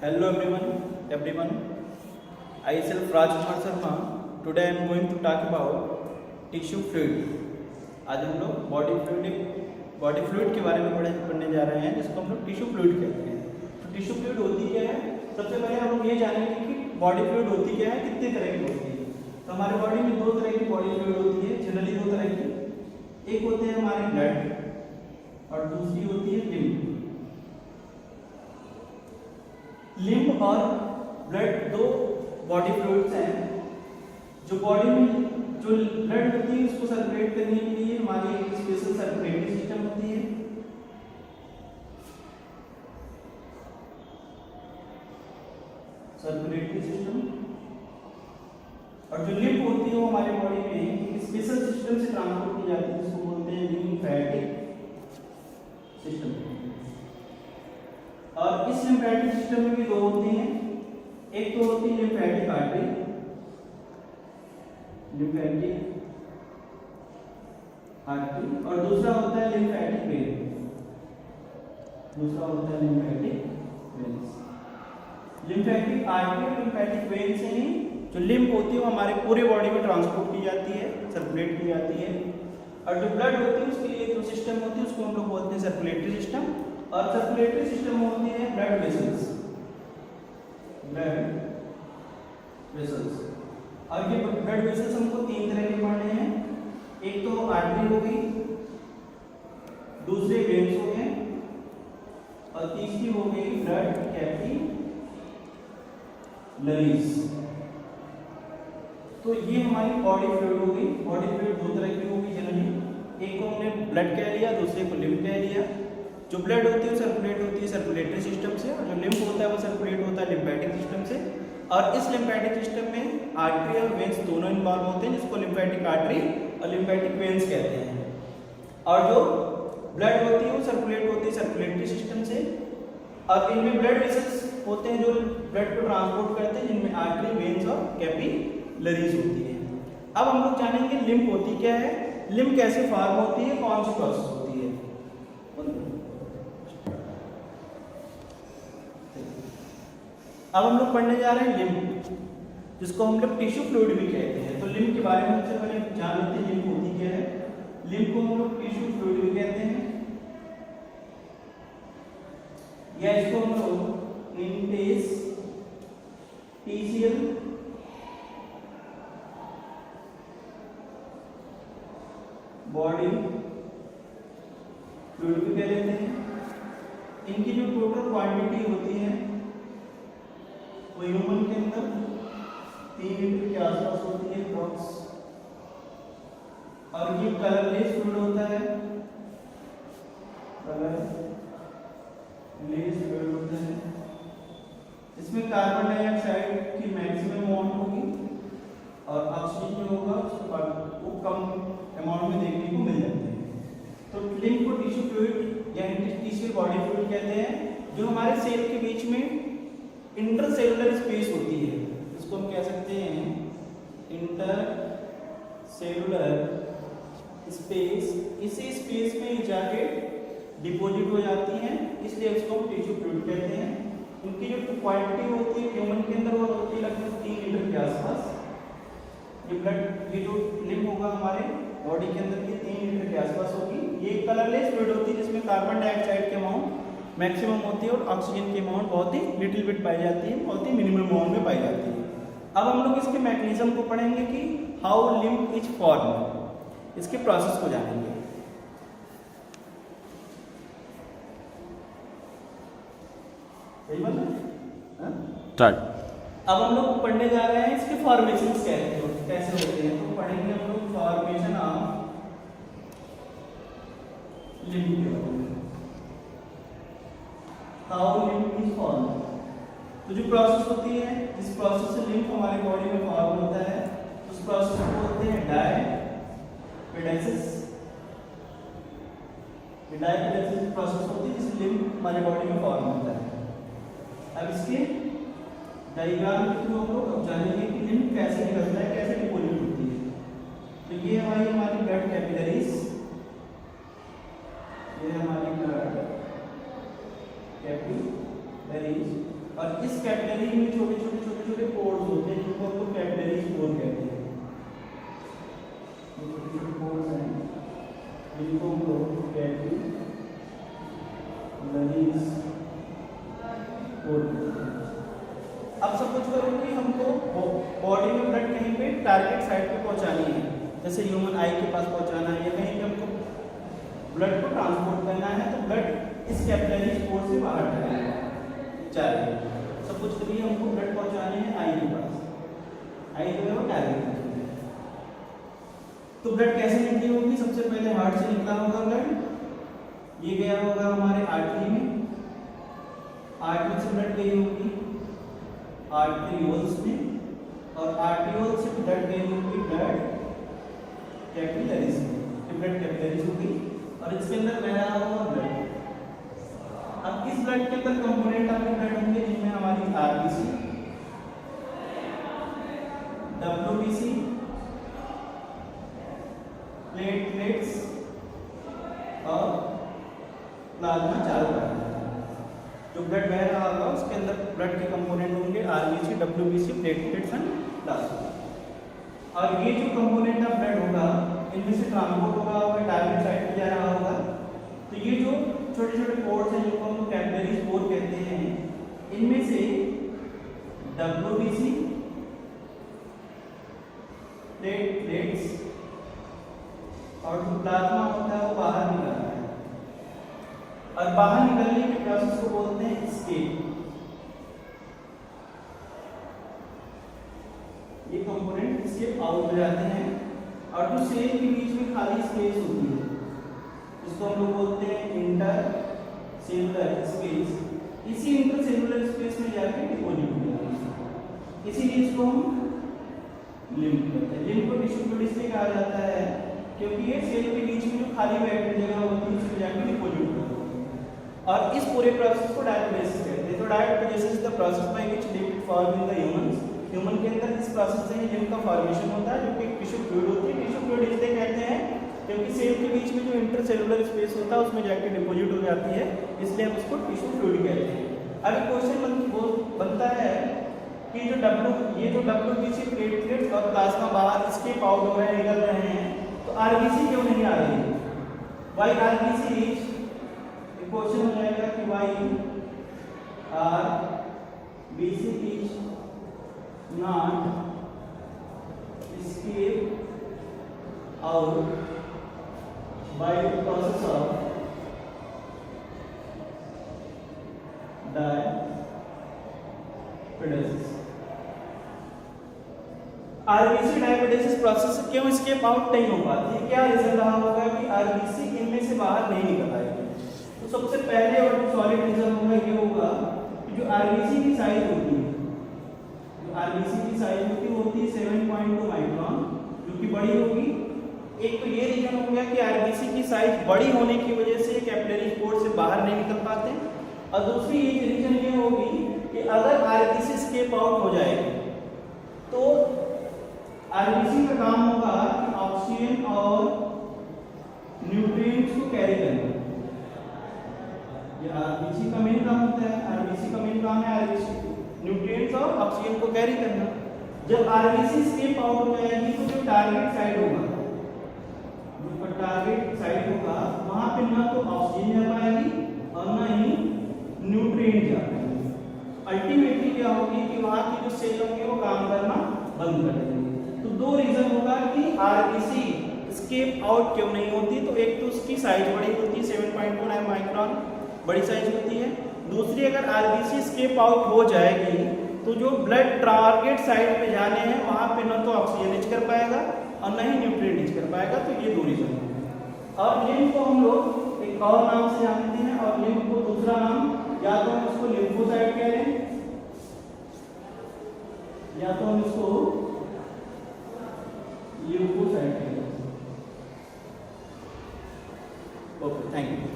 Hello everyone. I self Rajkumar Sharma. Today I am going to talk about tissue fluid. आज हम लोग body fluid के बारे में पढ़ने जा रहे हैं, जिसको हम लोग टिश्यू फ्लूइड कहते हैं। तो टिश्यू फ्लूइड होती क्या है? सबसे पहले हम लोग ये जानेंगे कि बॉडी फ्लूइड होती क्या है, कितने तरह की होती है। तो हमारे बॉडी में दो तरह की बॉडी फ्लूइड होती है, जनरली दो तरह की। एक होते हैं हमारे ब्लड और दूसरी होती है लिम्फ। लिम्फ और ब्लड दो बॉडी फ्लूइड्स हैं जो बॉडी में जो ब्लड होती है उसको सर्कुलेट करने के लिए हमारी एक स्पेशल सर्कुलेटरी सिस्टम होती है। सर्कुलेटरी सिस्टम और जो लिम्फ होती है वो हमारे बॉडी में एक स्पेशल सिस्टम से ट्रांसपोर्ट की जाती है, जिसको बोलते हैं लिम्फेटिक सिस्टम। और इस लिम्फेटिक सिस्टम में भी दो होती हैं, एक तो होती है लिम्फेटिक आर्टरी, और दूसरा होता है लिम्फेटिक वेन। लिम्फेटिक आर्टरी और लिम्फेटिक वेन से ही जो लिम्फ होती है वो हमारे पूरे बॉडी में ट्रांसपोर्ट की जाती है, सर्कुलेट की जाती है। और जो ब्लड होती है उसके लिए जो सिस्टम होती है उसको हम लोग बोलते हैं सर्कुलेटरी सिस्टम। और सर्कुलेटरी सिस्टम में होती है ब्लड वेसल्स। और ये ब्लड वेसल्स हमको तीन तरह के पढ़ने हैं। एक तो आर्टरी हो गई, दूसरे वेन्स हो गए और तीसरी हो गई ब्लड कैपिलरीज। तो ये हमारी बॉडी फ्लूइड हो गई। बॉडी फ्लूइड दो तरह की होगी जनरली, एक को हमने ब्लड कह लिया, दूसरे को लिम्फ कह लिया। जो ब्लड होती है सर्कुलेट होती है सर्कुलेटरी सिस्टम से, और जो लिम्फ होता है वो सर्कुलेट होता है लिम्फेटिक सिस्टम से। और इस लिम्फेटिक सिस्टम में आर्टरी और वेन्स दोनों इन्वॉल्व होते हैं, जिसको लिम्फेटिक आर्टरी और लिम्फेटिक वेन्स कहते हैं। और जो ब्लड होती है वो सर्कुलेट होती है सर्कुलेटरी सिस्टम से। और इनमें ब्लड वेसल्स होते हैं जो ब्लड को ट्रांसपोर्ट करते हैं, जिनमें आर्टरी, वेन्स और कैपिलरीज होती है। अब हम लोग जानेंगे लिम्फ होती क्या है, लिम्फ कैसे फॉर्म होती है, कौन सी प्रोसेस होती है। अब हम लोग पढ़ने जा रहे हैं लिम्फ, जिसको हम लोग टिश्यू फ्लूइड भी कहते हैं। तो लिम्फ के बारे में सबसे पहले जान लेते हैं लिम्फ होती क्या है। लिम्फ को हम लोग टिश्यू फ्लूइड भी कहते हैं, या इसको हम लोग इंटरस्टिशियल बॉडी फ्लूइड भी कह लेते हैं। इनकी जो टोटल क्वांटिटी होती है वो ह्यूमन के अंदर 3 लीटर के आसपास होती है अप्रॉक्स। और ये कलरलेस फ्लूइड होता है, इसमें कार्बन डाइऑक्साइड की मैक्सिमम अमाउंट होगी और ऑक्सीजन जो होगा वो कम अमाउंट में देखने को मिल जाते हैं। तो लिम्फ को टिश्यू फ्लूइड या इंटरस्टिशियल बॉडी फ्लूइड कहते हैं, जो हमारे सेल के बीच में इंटरसेलुलर स्पेस होती है, इसको हम कह सकते हैं इंटरसेलुलर स्पेस। इसी स्पेस में जाके डिपॉजिट हो जाती हैं, इसलिए इसको हम टिश्यू फ्लूइड कहते हैं। उनकी जो क्वांटिटी होती है ह्यूमन के अंदर वो होती है लगभग 3 लीटर के आसपास। ये ब्लड, ये जो लिम्फ होगा हमारे बॉडी के अंदर की 3 लीटर के आसपास होगी। ये कलरलेस फ्लूइड होती है, जिसमें कार्बन डाइऑक्साइड के अमाउंट मैक्सिमम होती है और ऑक्सीजन की अमाउंट बहुत ही लिटिल बिट पाई जाती है, बहुत ही मिनिमम अमाउंट में पाई जाती है। अब हम लोग इसके मैकेनिज्म को पढ़ेंगे कि हाउ लिम्फ इज फॉर्म, इसके प्रोसेस को जानेंगे। अब हम लोग पढ़ने जा रहे हैं इसके फॉर्मेशन कैसे होते हैं। तो पढ़ेंगे हम लोग फॉर्मेशन ऑफ लिम्फ के बारे में, हाउ लिम्फ इज फॉर्म। तो जो प्रोसेस होती है, जिस प्रोसेस से लिम्फ हमारे बॉडी में फॉर्म होता है, उस प्रोसेस को बोलते हैं डायपेडेसिस। डायपेडेसिस प्रोसेस होती है जिससे लिम्फ हमारे बॉडी में फॉर्म होता है। अब इसके डायग्राम के थ्रू हम लोग जानेंगे कि लिम्फ कैसे निकलता है, कैसे डिपॉजिट होती है। तो ये हमारी ब्लड कैपिलरीज, ये हमारी ब्लड कैपिलरीज, और इस जिनको हम लोग कैपिलरीज बोलते हैं। अब सपोज करो कि हमको बॉडी में ब्लड कहीं पे टारगेट साइट पे पहुंचानी है, जैसे ह्यूमन आई के पास पहुंचाना है या कहीं पे हमको ब्लड को ट्रांसपोर्ट करना है, तो ब्लड इस कैपिलरी पोर्ट से बाहर जाएगा। सपोज करिए हमको ब्लड पहुंचाने हैं आई के पास, आई जो है वो टारगेट है। तो ब्लड कैसे निकली होगी? सबसे पहले हार्ट से निकला होगा ब्लड, ये गया होगा हमारे आर्टरी में, आर्टरी से ब्लड गई होगी आर्टरियोल्स में, और आर्टरियोल से ब्लड गई होगी ब्लड कैपिलरीज में, ब्लड कैपिलरीज होगी और इसके अंदर बह रहा होगा ब्लड। अब इस ब्लड के अंदर कंपोनेंट आपके ब्लड होंगे जिनमें हमारी आरबीसी, डब्ल्यूबीसी, प्लेटलेट्स और प्लाज्मा चारों का जो ब्लड बह रहा होगा उसके अंदर ब्लड के कंपोनेंट होंगे RBC, WBC, platelets and plasma. और ये जो कंपोनेंट ऑफ ब्लड होगा इनमें से ट्रांसपोर्ट होगा टारगेट साइट पे जा रहा होगा। तो ये जो छोटे छोटे पोर्ट्स हैं जिनको हम कैपिलरीज पोर्ट कहते हैं, इनमें से डब्ल्यूबीसी, प्लेटलेट्स और जो प्लाज्मा होता है वो बाहर निकल रहा है, और बाहर निकलने के प्रोसेस को बोलते हैं एस्केप। ये कंपोनेंट एस्केप आउट हो जाते हैं, और जो सेल के बीच में खाली स्पेस होती है इसको हम लोग बोलते हैं इंटर सेलुलर स्पेस। इसी इंटर सेलुलर स्पेस में जाके डिपॉजिट हो जाती है, इसीलिए इसको हम लिम्फ कहते हैं। लिम्फ को टिश्यू फ्लूइड इसलिए कहा जाता है क्योंकि ये सेल के बीच में जो खाली बैठने जगह होती है उसमें जाके डिपॉजिट होती है। और इस पूरे प्रोसेस को डायलिसिस कहते हैं। तो dialysis is the process by which lipid form in the humans. Human के अंदर इस प्रोसेस से लिम्फ का फॉर्मेशन होता है जो कि टिश्यू फ्लूइड होती है। टिश्यू फ्लूइड इसलिए कहते हैं क्योंकि सेल के बीच में जो इंटरसेलुलर स्पेस होता है उसमें जाके डिपॉजिट हो जाती है, इसलिए हम उसको टिश्यू फ्लूइड कहते हैं। अभी क्वेश्चन बनता है कि जो डब्ल्यूबीसी, प्लेटलेट्स और प्लाज्मा बाहर एस्केप आउट हो रहे हैं, निकल रहे हैं, तो आरबीसी क्यों नहीं आ रही है? व्हाई आरबीसी इज, क्वेश्चन हो जाएगा कि why RBC is not escape out by the process of diapedesis. RBC diapedesis process से क्यों एस्केप आउट नहीं हो पाती है? क्या रीजन रहा होगा कि आरबीसी इनमें से बाहर नहीं निकल आएगी? तो सबसे पहले और जो सॉलिड रीजन होगा ये होगा कि जो आरबीसी की साइज होती है, जो आरबीसी की साइज होती है 7.2 माइक्रोन, जो कि बड़ी होगी। एक तो ये रीजन हो गया कि आरबीसी की साइज बड़ी होने की वजह से कैपिलरी पोर्ट से बाहर नहीं निकल पाते, और दूसरी एक रीजन ये होगी कि अगर आरबीसी एस्केप आउट हो जाएगी तो आरबीसी का काम होगा कि ऑक्सीजन और न्यूट्रिएंट्स को कैरी करना। ये आरबीसी का मेन काम होता है, आरबीसी का मेन काम है आरबीसी न्यूट्रिएंट्स और ऑक्सीजन को कैरी करना। जब आरबीसी एस्केप आउट हो जाएगी तो जो टारगेट साइड होगा, वहां पे ना तो ऑक्सीजन जा पाएगी और ना ही न्यूट्रिएंट जा पाएंगे। अल्टीमेटली क्या होगी कि वहां की जो सेल होंगे वो काम करना बंद कर देंगे। तो दो रीजन होगा कि आरबीसी एस्केप आउट क्यों नहीं होती। तो एक तो उसकी साइज बड़ी होती है 7.1 माइक्रोन, बड़ी साइज होती है। दूसरी, अगर आरबीसी एस्केप आउट हो जाएगी तो जो ब्लड टारगेट साइड पे जाने हैं वहां पे ना तो ऑक्सीजन रीच कर पाएगा और ना ही न्यूट्रिएंट रीच कर पाएगा। तो ये दो रीजन है। और लिम्फ को हम लोग एक और नाम से जानते हैं, और लिम्फ को दूसरा नाम या तो हम इसको लिम्फोसाइट कह रहे हैं या तो हम इसको ल्यूकोसाइट कह रहे हैं। Okay, thank you.